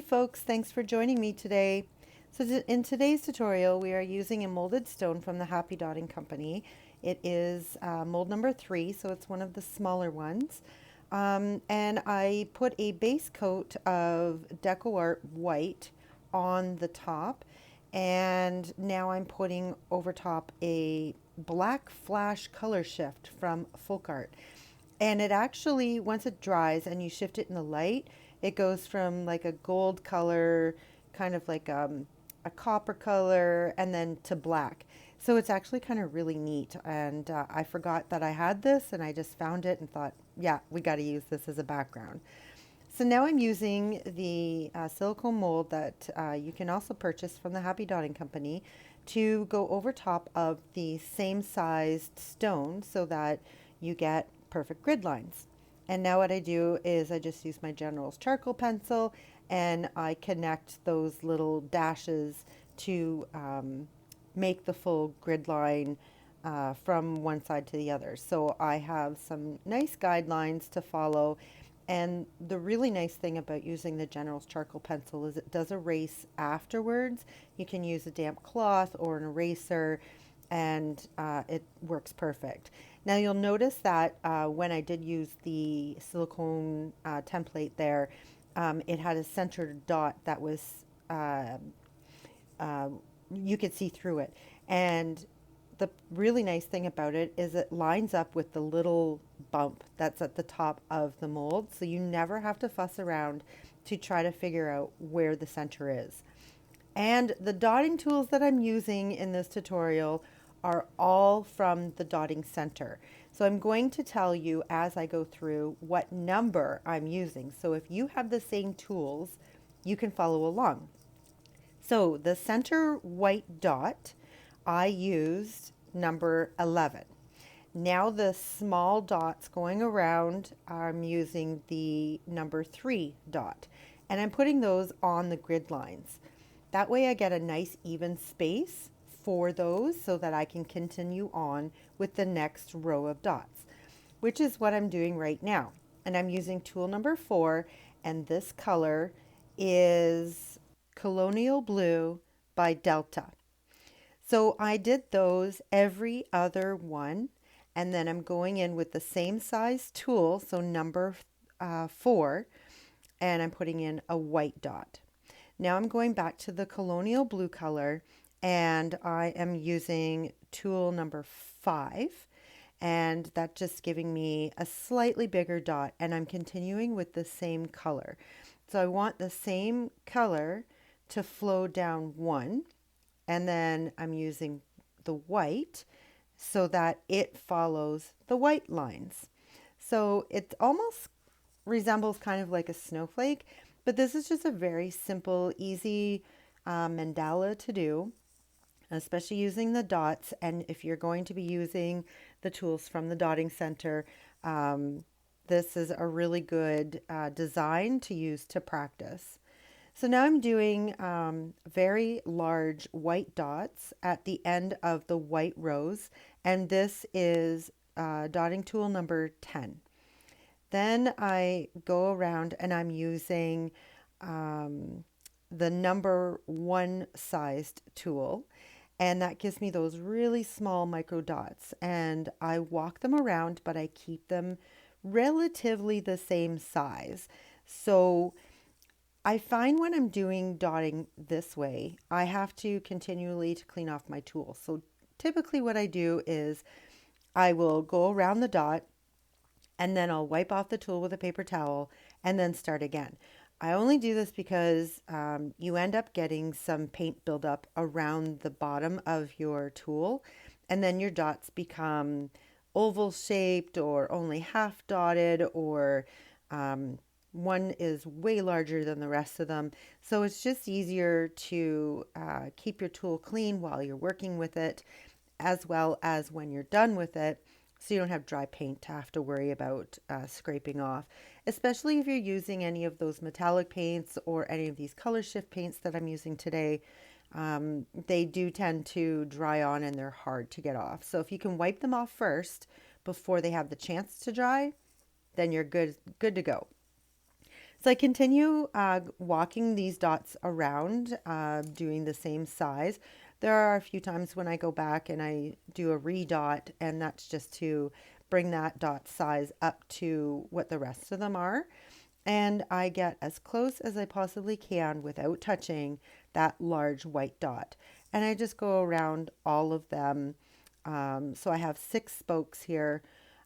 folks, thanks for joining me today. In today's tutorial, we are using a molded stone from the Happy Dotting Company. It is mold number 3, so it's one of the smaller ones. And I put a base coat of DecoArt white on the top, and now I'm putting over top a black flash color shift from FolkArt. And it actually, once it dries and you shift it in the light, it goes from like a gold color, kind of like a copper color, and then to black. So it's actually kind of really neat. And I forgot that I had this and I just found it and thought, yeah, we got to use this as a background. So now I'm using the silicone mold that you can also purchase from the Happy Dotting Company to go over top of the same sized stone so that you get perfect grid lines. And now what I do is I just use my General's charcoal pencil and I connect those little dashes to make the full grid line from one side to the other. So I have some nice guidelines to follow. And the really nice thing about using the General's charcoal pencil is it does erase afterwards. You can use a damp cloth or an eraser and it works perfect. Now you'll notice that when I did use the silicone template there, it had a centered dot that was, uh, you could see through it. And the really nice thing about it is it lines up with the little bump that's at the top of the mold. So you never have to fuss around to try to figure out where the center is. And the dotting tools that I'm using in this tutorial are all from the Dotting Center. So I'm going to tell you as I go through what number I'm using. So if you have the same tools, you can follow along. So the center white dot, I used number 11. Now the small dots going around, I'm using the number 3 dot. And I'm putting those on the grid lines. That way I get a nice even space for those so that I can continue on with the next row of dots, which is what I'm doing right now. And I'm using tool number 4, and this color is Colonial Blue by Delta. So I did those every other one, and then I'm going in with the same size tool, so number 4, and I'm putting in a white dot. Now I'm going back to the Colonial Blue color, and I am using tool number 5, and that's just giving me a slightly bigger dot, and I'm continuing with the same color. So I want the same color to flow down one, and then I'm using the white so that it follows the white lines. So it almost resembles kind of like a snowflake, but this is just a very simple, easy mandala to do, especially using the dots. And if you're going to be using the tools from the Dotting Center, this is a really good design to use to practice. So now I'm doing very large white dots at the end of the white rows, and this is dotting tool number 10. Then I go around and I'm using the number 1 sized tool, and that gives me those really small micro dots, and I walk them around, but I keep them relatively the same size. So I find when I'm doing dotting this way, I have to continually to clean off my tool. So typically what I do is I will go around the dot and then I'll wipe off the tool with a paper towel and then start again. I only do this because you end up getting some paint buildup around the bottom of your tool, and then your dots become oval shaped or only half dotted, or one is way larger than the rest of them. So it's just easier to keep your tool clean while you're working with it, as well as when you're done with it, so you don't have dry paint to have to worry about scraping off, especially if you're using any of those metallic paints or any of these color shift paints that I'm using today. They do tend to dry on and they're hard to get off. So if you can wipe them off first before they have the chance to dry, then you're good to go. So I continue walking these dots around, doing the same size. There are a few times when I go back and I do a redot, and that's just to bring that dot size up to what the rest of them are. And I get as close as I possibly can without touching that large white dot. And I just go around all of them. So I have 6 spokes here.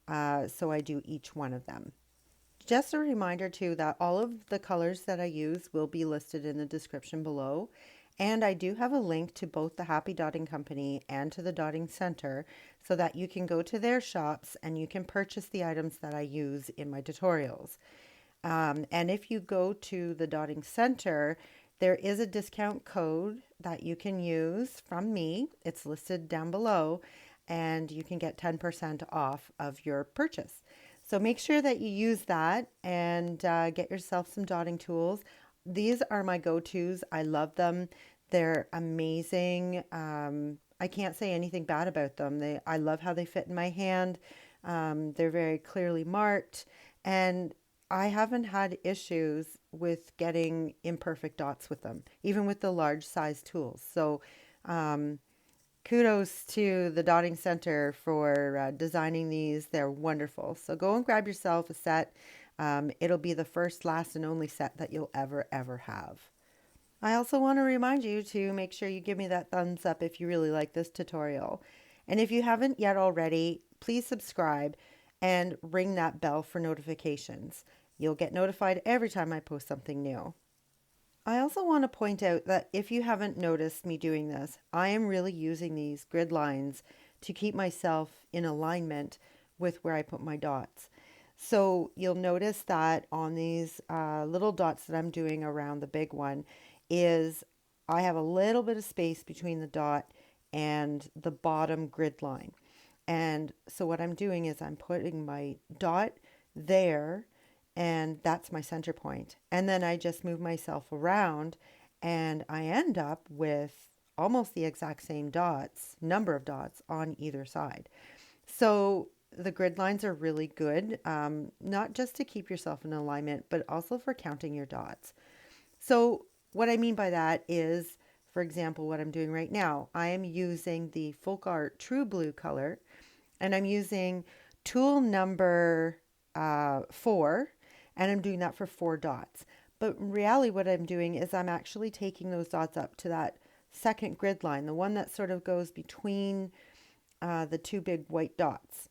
So I do each one of them. Just a reminder too that all of the colors that I use will be listed in the description below. And I do have a link to both the Happy Dotting Company and to the Dotting Center so that you can go to their shops and you can purchase the items that I use in my tutorials. And if you go to the Dotting Center, there is a discount code that you can use from me. It's listed down below, and you can get 10% off of your purchase. So make sure that you use that and get yourself some dotting tools. These are my go-tos. I love them. They're amazing. I can't say anything bad about them. I love how they fit in my hand. They're very clearly marked, and I haven't had issues with getting imperfect dots with them, even with the large size tools. So um, kudos to the Dotting Center for designing these. They're wonderful. So go and grab yourself a set. It'll be the first, last, and only set that you'll ever have. I also want to remind you to make sure you give me that thumbs up if you really like this tutorial. And if you haven't yet already, please subscribe and ring that bell for notifications. You'll get notified every time I post something new. I also want to point out that if you haven't noticed me doing this, I am really using these grid lines to keep myself in alignment with where I put my dots. So you'll notice that on these little dots that I'm doing around the big one is I have a little bit of space between the dot and the bottom grid line. And so what I'm doing is I'm putting my dot there, and that's my center point. And then I just move myself around and I end up with almost the exact same dots, number of dots on either side. So the grid lines are really good, not just to keep yourself in alignment, but also for counting your dots. So what I mean by that is, for example, what I'm doing right now, I am using the FolkArt True Blue color, and I'm using tool number 4, and I'm doing that for 4 dots. But in reality, what I'm doing is I'm actually taking those dots up to that second grid line, the one that sort of goes between the 2 big white dots.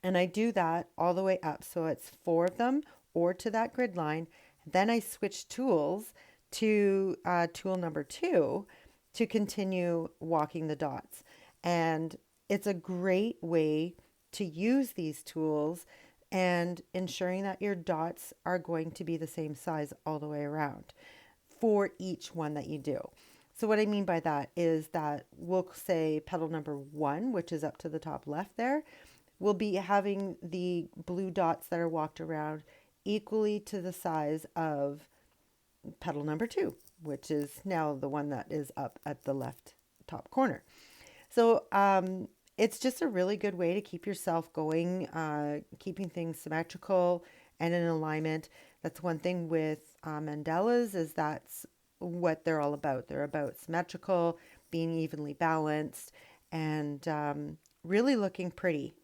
And I do that all the way up. So it's 4 of them or to that grid line. Then I switch tools to tool number 2 to continue walking the dots. And it's a great way to use these tools and ensuring that your dots are going to be the same size all the way around for each one that you do. So what I mean by that is that we'll say petal number 1, which is up to the top left there, will be having the blue dots that are walked around equally to the size of petal number 2, which is now the one that is up at the left top corner. So it's just a really good way to keep yourself going, keeping things symmetrical and in alignment. That's one thing with mandalas, is that's what they're all about. They're about symmetrical, being evenly balanced, and really looking pretty.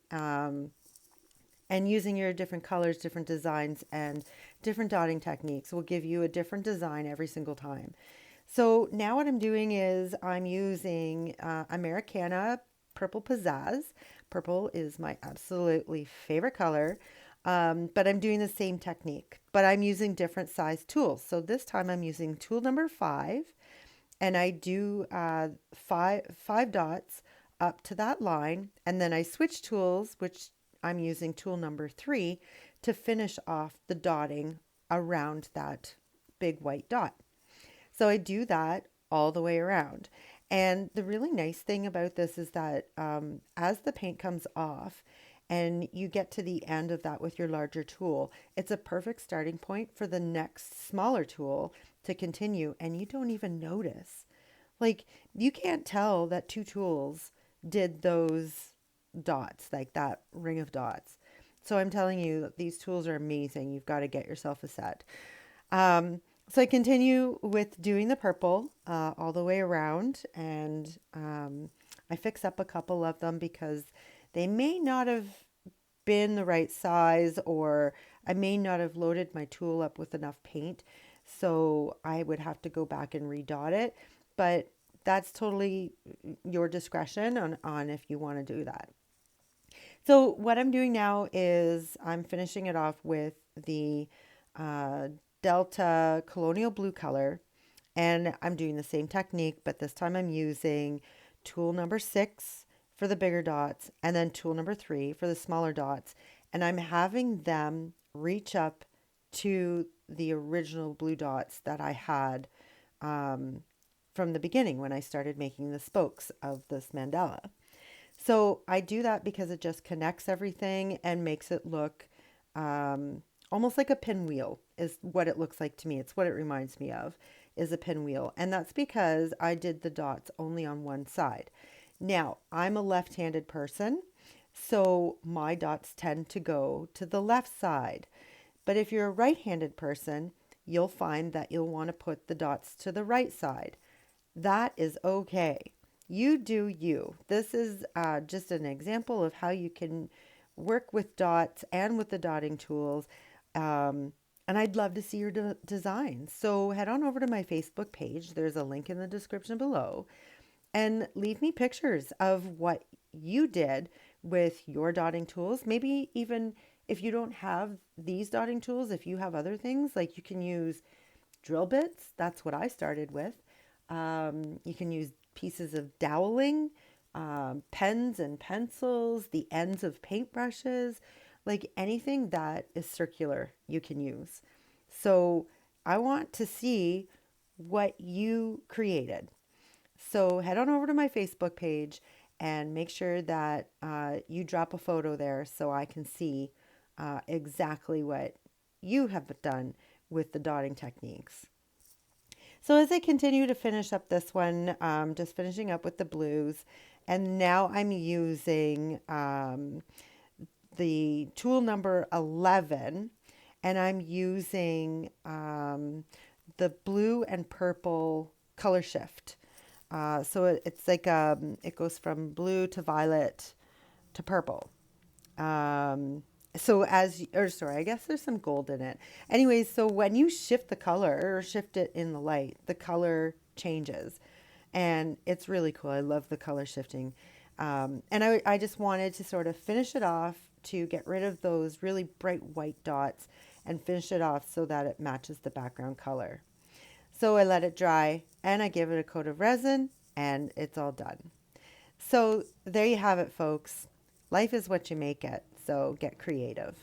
And using your different colors, different designs, and different dotting techniques will give you a different design every single time. So now what I'm doing is I'm using Americana Purple Pizzazz. Purple is my absolutely favorite color, but I'm doing the same technique, but I'm using different size tools. So this time I'm using tool number 5, and I do five dots up to that line, and then I switch tools, which I'm using tool number 3 to finish off the dotting around that big white dot. So I do that all the way around. And the really nice thing about this is that as the paint comes off and you get to the end of that with your larger tool, it's a perfect starting point for the next smaller tool to continue, and you don't even notice. Like, you can't tell that 2 tools did those dots, like that ring of dots. So I'm telling you, these tools are amazing. You've got to get yourself a set. So I continue with doing the purple all the way around, and I fix up a couple of them because they may not have been the right size, or I may not have loaded my tool up with enough paint. So I would have to go back and redot it. But that's totally your discretion on if you want to do that. So what I'm doing now is I'm finishing it off with the uh, Delta Colonial blue color. And I'm doing the same technique, but this time I'm using tool number 6 for the bigger dots and then tool number 3 for the smaller dots. And I'm having them reach up to the original blue dots that I had um, from the beginning when I started making the spokes of this mandala. So I do that because it just connects everything and makes it look um, almost like a pinwheel is what it looks like to me. It's what it reminds me of is a pinwheel. And that's because I did the dots only on one side. Now, I'm a left-handed person, so my dots tend to go to the left side. But if you're a right-handed person, you'll find that you'll want to put the dots to the right side. That is okay. You do you. This is just an example of how you can work with dots and with the dotting tools. And I'd love to see your designs. So head on over to my Facebook page. There's a link in the description below. And leave me pictures of what you did with your dotting tools. Maybe even if you don't have these dotting tools, if you have other things, like you can use drill bits. That's what I started with. You can use pieces of doweling, pens and pencils, the ends of paintbrushes, like anything that is circular you can use. So I want to see what you created. So head on over to my Facebook page and make sure that you drop a photo there so I can see exactly what you have done with the dotting techniques. So as I continue to finish up this one, just finishing up with the blues, and now I'm using the tool number 11, and I'm using the blue and purple color shift. It's like it goes from blue to violet to purple. I guess there's some gold in it. Anyways, so when you shift the color or shift it in the light, the color changes. And it's really cool. I love the color shifting. And I just wanted to sort of finish it off to get rid of those really bright white dots and finish it off so that it matches the background color. So I let it dry and I give it a coat of resin and it's all done. So there you have it, folks. Life is what you make it. So get creative.